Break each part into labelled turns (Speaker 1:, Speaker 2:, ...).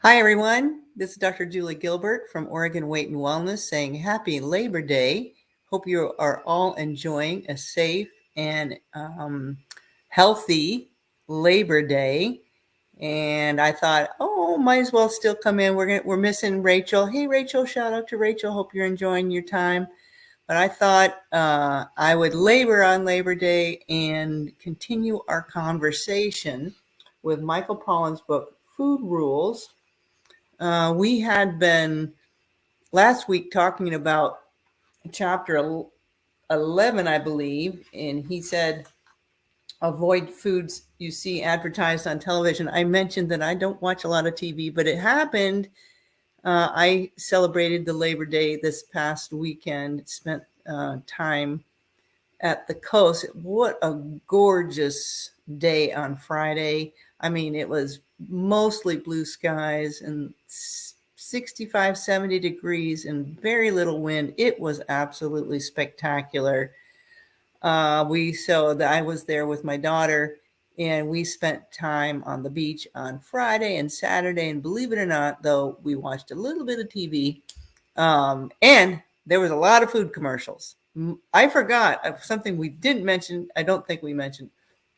Speaker 1: Hi, everyone. This is Dr. Julie Gilbert from Oregon Weight and Wellness saying Happy Labor Day. Hope you are all enjoying a safe and healthy Labor Day. And I thought, might as well still come in. We're missing Rachel. Hey, Rachel! Shout out to Rachel. Hope you're enjoying your time. But I thought I would labor on Labor Day and continue our conversation with Michael Pollan's book, Food Rules. We had been last week talking about chapter 11, I believe, and he said, avoid foods you see advertised on television. I mentioned that I don't watch a lot of TV, but it happened. I celebrated the Labor Day this past weekend, spent time at the coast. What a gorgeous day on Friday. I mean, it was mostly blue skies and 65, 70 degrees and very little wind. It was absolutely spectacular. I was there with my daughter and we spent time on the beach on Friday and Saturday. And believe it or not, though, we watched a little bit of TV. And there was a lot of food commercials. I forgot of something we didn't mention. I don't think we mentioned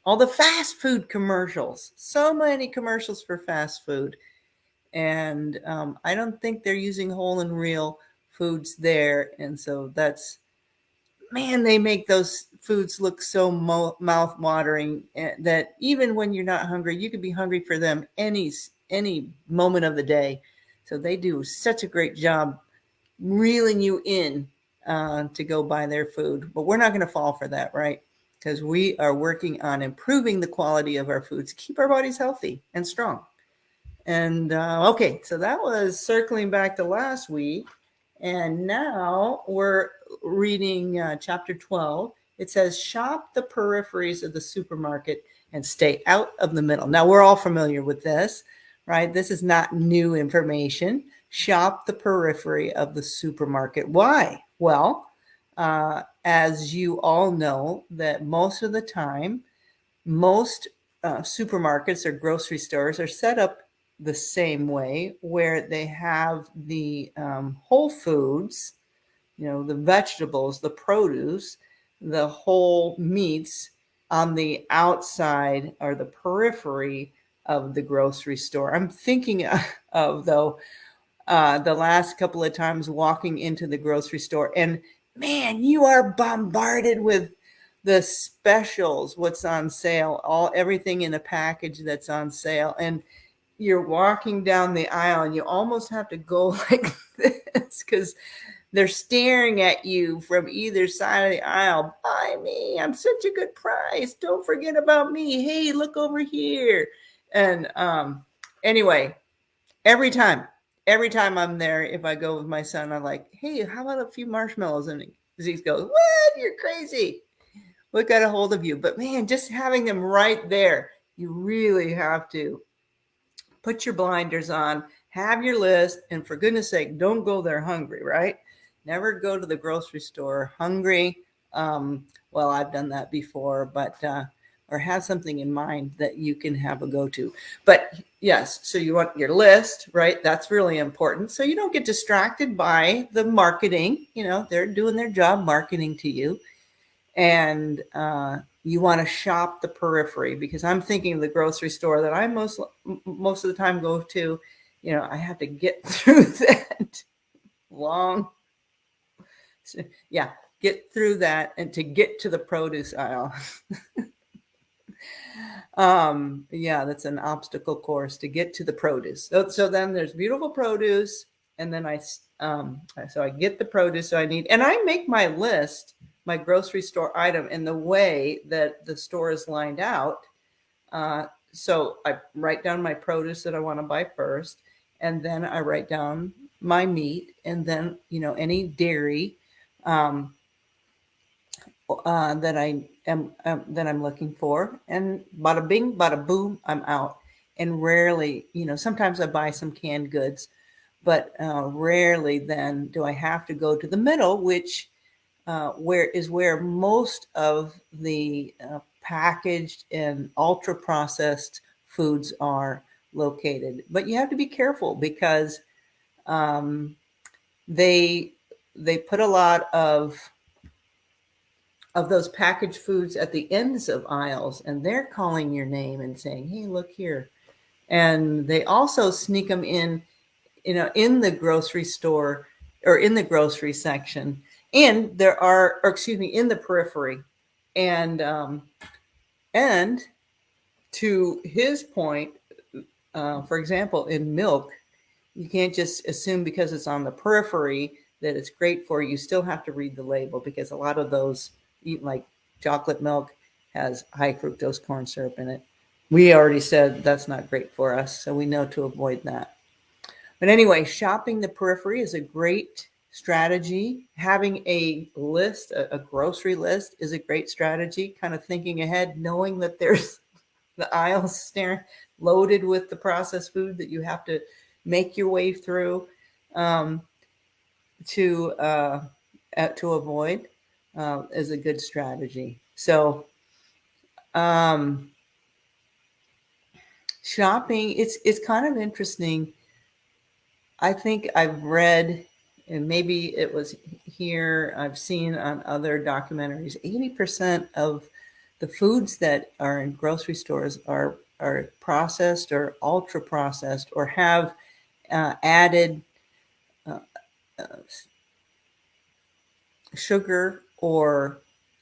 Speaker 1: all the fast food commercials. So many commercials for fast food. And I don't think they're using whole and real foods there. And so they make those foods look so mouth watering that even when you're not hungry, you could be hungry for them any moment of the day. So they do such a great job reeling you in to go buy their food. But we're not going to fall for that, right? Because we are working on improving the quality of our foods, keep our bodies healthy and strong. And okay, so that was circling back to last week. And now we're reading chapter 12. It says, shop the peripheries of the supermarket and stay out of the middle. Now, we're all familiar with this, right? This is not new information. Shop the periphery of the supermarket. Why? Well, as you all know, that most of the time, most supermarkets or grocery stores are set up the same way, where they have the whole foods, the vegetables, the produce, the whole meats on the outside or the periphery of the grocery store. I'm thinking of, though, the last couple of times walking into the grocery store, and man, you are bombarded with the specials, what's on sale, everything in a package that's on sale. And you're walking down the aisle and you almost have to go like this because they're staring at you from either side of the aisle. Buy me, I'm such a good price, don't forget about me, hey, look over here. And anyway, every time I'm there, if I go with my son, I'm like, hey, how about a few marshmallows? And Zeke goes, what, you're crazy, what got a hold of you? But man, just having them right there, you really have to put your blinders on, have your list, and for goodness sake, don't go there hungry, right? Never go to the grocery store hungry. Well, I've done that before, but or have something in mind that you can have a go-to. But yes, so you want your list, right? That's really important. So you don't get distracted by the marketing. They're doing their job marketing to you. And you want to shop the periphery, because I'm thinking of the grocery store that I most of the time go to. I have to get through that long, get through that and to get to the produce aisle. That's an obstacle course to get to the produce. So then there's beautiful produce, and then I get the produce I need, and I make my list, my grocery store item, in the way that the store is lined out. So I write down my produce that I want to buy first, and then I write down my meat, and then any dairy that I'm looking for, and bada bing, bada boom, I'm out. And rarely, sometimes I buy some canned goods, but rarely then do I have to go to the middle, which where most of the packaged and ultra processed foods are, located. But you have to be careful because um, they put a lot of those packaged foods at the ends of aisles, and they're calling your name and saying, "Hey, look here." And they also sneak them in, in the grocery store or in the grocery section. And there are, or excuse me, in the periphery. And to his point, for example, in milk, you can't just assume because it's on the periphery that it's great for you. You still have to read the label, because a lot of those, like chocolate milk, has high fructose corn syrup in it. We already said that's not great for us, so we know to avoid that. But anyway, shopping the periphery is a great strategy. Having a list, a grocery list, is a great strategy. Kind of thinking ahead, knowing that there's the aisles staring loaded with the processed food that you have to make your way through um, to avoid, is a good strategy. So um, shopping, it's kind of interesting. I think I've read, and maybe it was here, I've seen on other documentaries, 80% of the foods that are in grocery stores are processed or ultra processed, or have added uh, uh, sugar or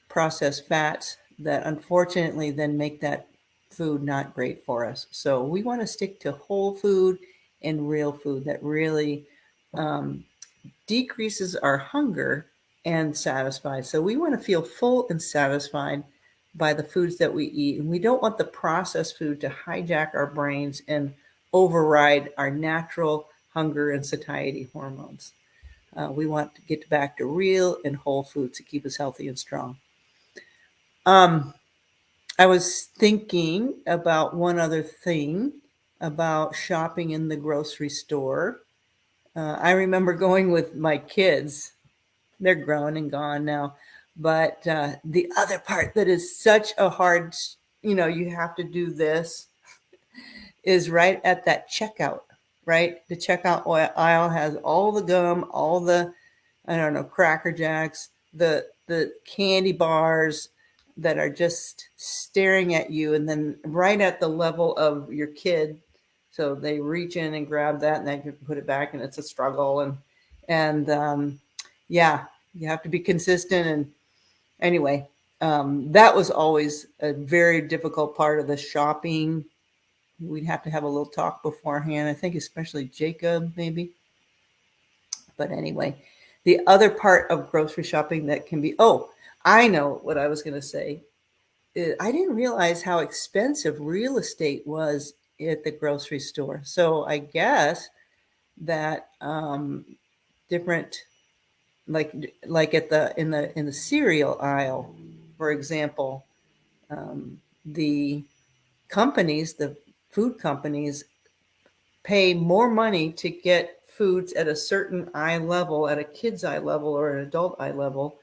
Speaker 1: processed fats that unfortunately then make that food not great for us. So we want to stick to whole food and real food that really um, decreases our hunger and satisfies. So we want to feel full and satisfied by the foods that we eat. And we don't want the processed food to hijack our brains and override our natural hunger and satiety hormones. We want to get back to real and whole foods to keep us healthy and strong. Um, I was thinking about one other thing about shopping in the grocery store. I remember going with my kids. They're grown and gone now. But the other part that is such a hard, you have to do this, is right at that checkout, right? The checkout aisle has all the gum, all the, I don't know, Cracker Jacks, the candy bars that are just staring at you, and then right at the level of your kid. So they reach in and grab that, and they can put it back, and it's a struggle. And yeah, you have to be consistent. And anyway, that was always a very difficult part of the shopping. We'd have to have a little talk beforehand. I think especially Jacob, maybe. But anyway, the other part of grocery shopping that can be, oh, I know what I was going to say. I didn't realize how expensive real estate was at the grocery store. So I guess that different, like at the in the cereal aisle, for example, the companies, the food companies, pay more money to get foods at a certain eye level, at a kid's eye level or an adult eye level,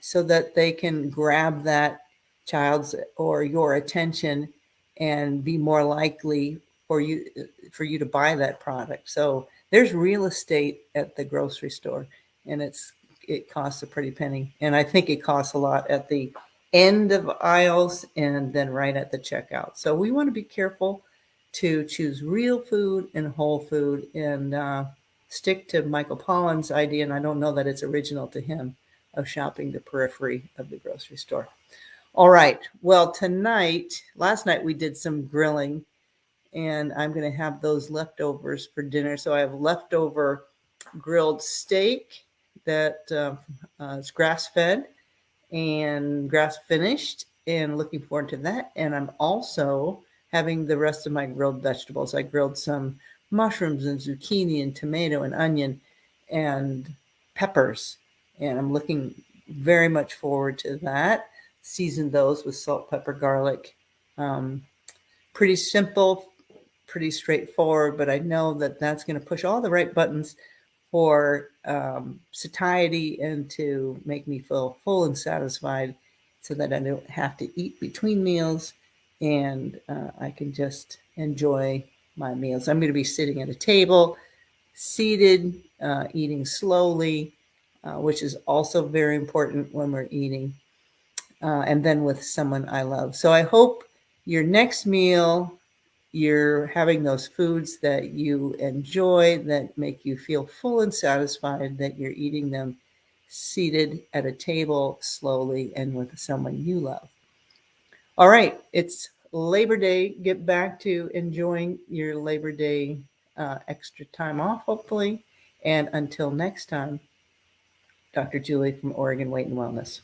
Speaker 1: so that they can grab that child's or your attention and be more likely for you to buy that product. So there's real estate at the grocery store, and it costs a pretty penny. And I think it costs a lot at the end of aisles and then right at the checkout. So we want to be careful to choose real food and whole food, and stick to Michael Pollan's idea, and I don't know that it's original to him, of shopping the periphery of the grocery store. All right. Well, last night we did some grilling, and I'm going to have those leftovers for dinner. So I have leftover grilled steak that is grass fed and grass finished, and looking forward to that. And I'm also having the rest of my grilled vegetables. I grilled some mushrooms and zucchini and tomato and onion and peppers, and I'm looking very much forward to that. Season those with salt, pepper, garlic. Um, Pretty simple, pretty straightforward, but I know that that's going to push all the right buttons for satiety and to make me feel full and satisfied, so that I don't have to eat between meals, and I can just enjoy my meals. I'm going to be sitting at a table, seated, eating slowly, which is also very important when we're eating, and then with someone I love. So I hope your next meal, you're having those foods that you enjoy, that make you feel full and satisfied, that you're eating them seated at a table slowly and with someone you love. All right, it's Labor Day. Get back to enjoying your Labor Day extra time off, hopefully. And until next time, Dr. Julie from Oregon Weight and Wellness.